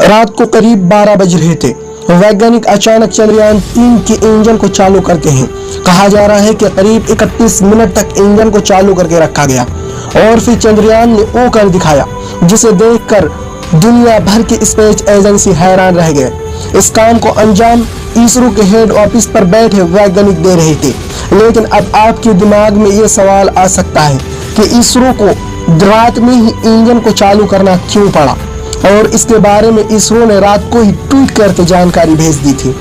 रात को करीब 12 बज रहे थे। वैज्ञानिक अचानक चंद्रयान 3 के इंजन को चालू करते हैं। कहा जा रहा है कि करीब 31 मिनट तक इंजन को चालू करके रखा गया और फिर चंद्रयान ने वो कर दिखाया, जिसे देखकर दुनिया भर की स्पेस एजेंसी हैरान रह गए। इस काम को अंजाम इसरो के हेड ऑफिस पर बैठे वैज्ञानिक दे रहे थे। लेकिन अब आपके दिमाग में ये सवाल आ सकता है कि इसरो को रात में ही इंजन को चालू करना क्यों पड़ा, और इसके बारे में इसरो ने रात को ही ट्वीट करके जानकारी भेज दी थी।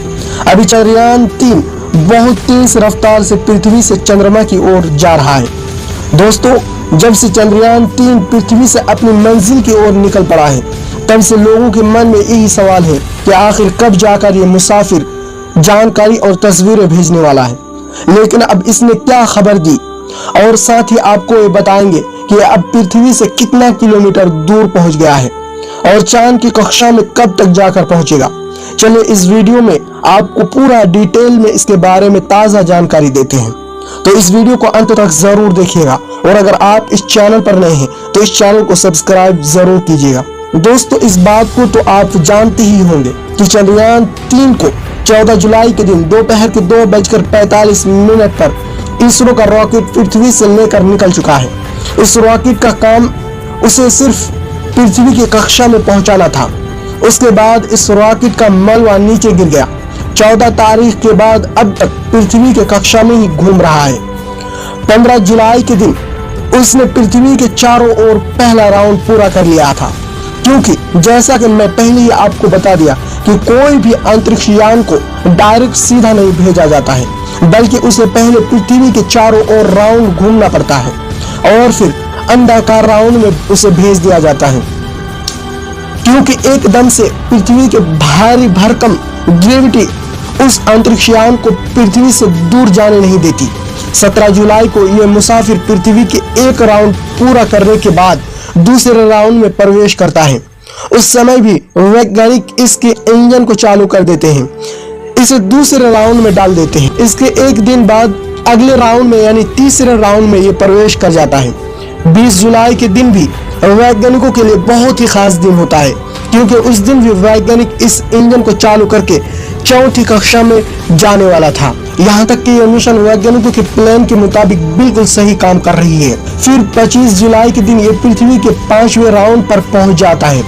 अभी चंद्रयान 3 बहुत तेज रफ्तार से पृथ्वी से चंद्रमा की ओर जा रहा है। दोस्तों, जब से चंद्रयान 3 पृथ्वी से अपनी मंजिल की ओर निकल पड़ा है, तब से लोगों के मन में यही सवाल है कि आखिर कब जाकर ये मुसाफिर जानकारी और तस्वीरें भेजने वाला है। लेकिन अब इसने क्या खबर दी, और साथ ही आपको ये बताएंगे कि अब पृथ्वी से कितना किलोमीटर दूर पहुंच गया है और चांद की कक्षा में कब तक जाकर पहुंचेगा। चलिए इस वीडियो में आपको पूरा डिटेल में इसके बारे में ताज़ा जानकारी देते हैं, तो इस वीडियो को अंत तक जरूर देखिएगा। और अगर आप इस चैनल पर नए हैं तो इस चैनल को सब्सक्राइब जरूर कीजिएगा। दोस्तों, इस बात को तो आप जानते ही होंगे कि चंद्रयान 3 को 14 जुलाई के दिन दोपहर के 2:45 पर इसरो का रॉकेट पृथ्वी से लेकर निकल चुका है। इस रॉकेट का काम उसे सिर्फ पृथ्वी की कक्षा में पहुंचाना था। उसके बाद इस रॉकेट का मलबा नीचे गिर गया। 14 तारीख के बाद अब तक पृथ्वी के कक्षा में ही घूम रहा है। 15 जुलाई के दिन उसने पृथ्वी के चारों ओर पहला राउंड पूरा कर लिया था, क्योंकि जैसा कि मैं पहले ही आपको बता दिया कि कोई भी अंतरिक्ष यान को डायरेक्ट सीधा नहीं भेजा जाता है, बल्कि उसे पहले पृथ्वी के चारों ओर राउंड घूमना पड़ता है और फिर अंडाकार राउंड में उसे भेज दिया जाता है, क्योंकि एकदम से पृथ्वी के भारी भरकम ग्रेविटी उस अंतरिक्ष यान को पृथ्वी से दूर जाने नहीं देती। 17 जुलाई को यह मुसाफिर पृथ्वी के एक राउंड पूरा करने के बाद दूसरे राउंड में प्रवेश करता है। उस समय भी वैज्ञानिक इसके इंजन को चालू कर देते हैं, इसे दूसरे राउंड में डाल देते हैं। इसके एक दिन बाद अगले राउंड में यानी तीसरे राउंड में ये प्रवेश कर जाता है। 20 जुलाई के दिन भी वैज्ञानिकों के लिए बहुत ही खास दिन होता है, क्योंकि उस दिन भी वैज्ञानिक इस इंजन को चालू करके चौथी कक्षा में जाने वाला था। यहाँ तक कि यह मिशन वैज्ञानिकों के प्लान के मुताबिक बिल्कुल सही काम कर रही है। फिर 25 जुलाई के दिन ये पृथ्वी के 5वें राउंड पर पहुंच जाता है।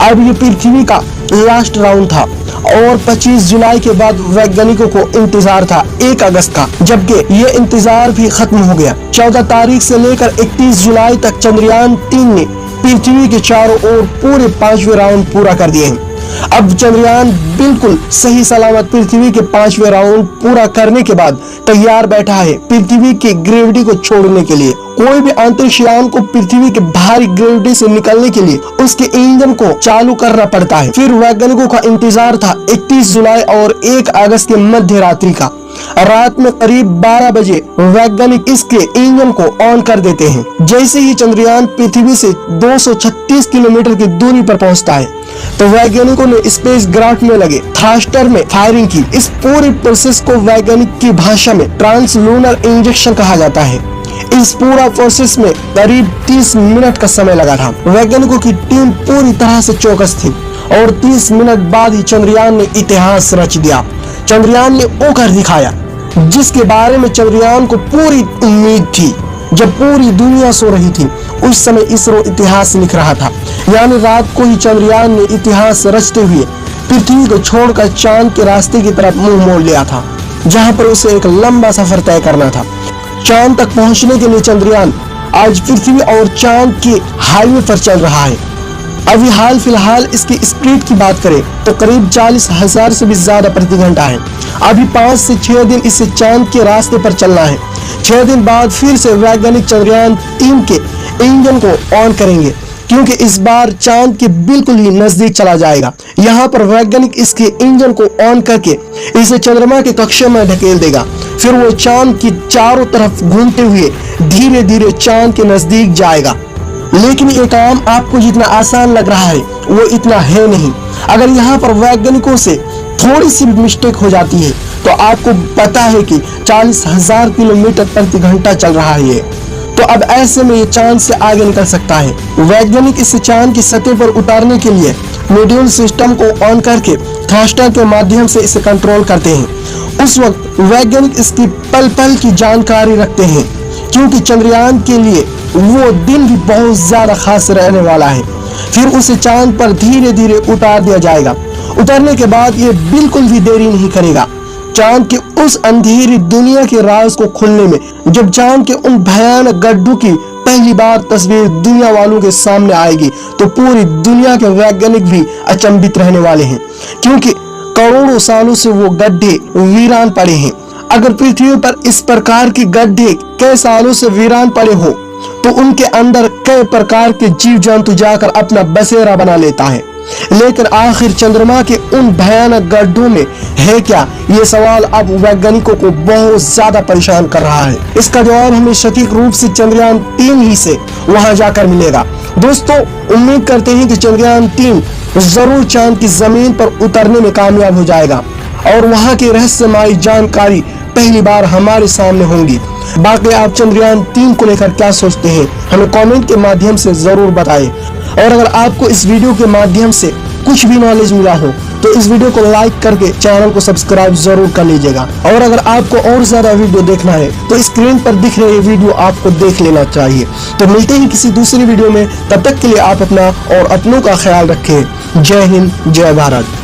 अब ये पृथ्वी का लास्ट राउंड था और 25 जुलाई के बाद वैज्ञानिकों को इंतजार था 1 अगस्त का, जबकि ये इंतजार भी खत्म हो गया। 14 तारीख से लेकर 31 जुलाई तक चंद्रयान 3 ने पृथ्वी के चारों ओर पूरे 5वें राउंड पूरा कर दिए हैं। अब चंद्रयान बिल्कुल सही सलामत पृथ्वी के 5वें राउंड पूरा करने के बाद तैयार बैठा है पृथ्वी की ग्रेविटी को छोड़ने के लिए। कोई भी अंतरिक्ष यान को पृथ्वी के भारी ग्रेविटी से निकलने के लिए उसके इंजन को चालू करना पड़ता है। फिर वैज्ञानिकों का इंतजार था 31 जुलाई और 1 अगस्त के मध्य रात्रि का। रात में करीब 12 बजे वैज्ञानिक इसके इंजन को ऑन कर देते हैं। जैसे ही चंद्रयान पृथ्वी से 236 किलोमीटर की दूरी पर पहुंचता है, तो वैज्ञानिकों ने स्पेस क्राफ्ट में लगे थ्रस्टर में फायरिंग की। इस पूरी प्रोसेस को वैज्ञानिक की भाषा में ट्रांसलूनर इंजेक्शन कहा जाता है। इस पूरा प्रोसेस में करीब 30 मिनट का समय लगा था। वैज्ञानिकों की टीम पूरी तरह से चौकस थी और 30 मिनट बाद ही चंद्रयान ने इतिहास रच दिया। चंद्रयान ने वो कर दिखाया जिसके बारे में चंद्रयान को पूरी उम्मीद थी। जब पूरी दुनिया सो रही थी, उस समय इसरो इतिहास लिख रहा था। यानी रात को ही चंद्रयान ने इतिहास रचते हुए पृथ्वी को छोड़कर चांद के रास्ते की तरफ मुंह मोड़ लिया था, जहां पर उसे एक लंबा सफर तय करना था। चांद तक पहुंचने के लिए चंद्रयान आज पृथ्वी और चांद के हाईवे पर चल रहा है। अभी हाल फिलहाल इसकी स्पीड की बात करें तो करीब 40,000 से भी ज्यादा प्रति घंटा है। अभी 5 से 6 दिन इसे चांद के रास्ते पर चलना है। 6 दिन बाद फिर से वैज्ञानिक चंद्रयान 3 के इंजन को ऑन करेंगे, क्योंकि इस बार चांद के बिल्कुल ही नजदीक चला जाएगा। यहाँ पर वैज्ञानिक इसके इंजन को ऑन करके इसे चंद्रमा के कक्षा में ढकेल देगा। फिर वो चांद की चारों तरफ घूमते हुए धीरे धीरे चांद के नजदीक जाएगा। लेकिन ये काम आपको जितना आसान लग रहा है वो इतना है नहीं। अगर यहाँ पर वैज्ञानिकों से थोड़ी सी मिस्टेक हो जाती है तो आपको पता है कि 40,000 किलोमीटर प्रति घंटा चल रहा है ये। तो अब ऐसे में ये चांद से आगे निकल सकता है। वैज्ञानिक इसे चांद की सतह पर उतारने के लिए मॉड्यूल सिस्टम को ऑन करके थ्रस्टर के माध्यम से इसे कंट्रोल करते हैं। उस वक्त वैज्ञानिक इसकी पल पल की जानकारी रखते हैं, क्योंकि चंद्रयान के लिए वो दिन भी बहुत ज्यादा खास रहने वाला है। फिर उसे चांद पर धीरे धीरे उतार दिया जाएगा। उतरने के बाद ये बिल्कुल भी देरी नहीं करेगा चांद के उस अंधेरी दुनिया के राज को खुलने में। जब चांद के उन भयानक गड्ढों की पहली बार तस्वीर दुनिया वालों के सामने आएगी तो पूरी दुनिया के वैज्ञानिक भी अचंभित रहने वाले हैं, क्योंकि करोड़ों सालों से वो गड्ढे वीरान पड़े हैं। अगर पृथ्वी पर इस प्रकार के गड्ढे कई सालों से वीरान पड़े हो तो उनके अंदर कई प्रकार के जीव जंतु जाकर अपना बसेरा बना लेता है। लेकिन आखिर चंद्रमा के उन भयानक गड्ढों में है क्या, ये सवाल अब वैज्ञानिकों को बहुत ज्यादा परेशान कर रहा है। इसका जवाब हमें सटीक रूप से चंद्रयान 3 ही से वहां जाकर मिलेगा। दोस्तों, उम्मीद करते हैं कि चंद्रयान 3 जरूर चांद की जमीन पर उतरने में कामयाब हो जाएगा और वहां की रहस्यमयी जानकारी पहली बार हमारे सामने होंगी। बाकी आप चंद्रयान 3 को लेकर क्या सोचते हैं, हमें कमेंट के माध्यम से जरूर बताएं। और अगर आपको इस वीडियो के माध्यम से कुछ भी नॉलेज मिला हो तो इस वीडियो को लाइक करके चैनल को सब्सक्राइब जरूर कर लीजिएगा। और अगर आपको और ज्यादा वीडियो देखना है तो स्क्रीन पर दिख रहे वीडियो आपको देख लेना चाहिए। तो मिलते हैं किसी दूसरी वीडियो में, तब तक के लिए आप अपना और अपनों का ख्याल रखें। जय हिंद, जय भारत।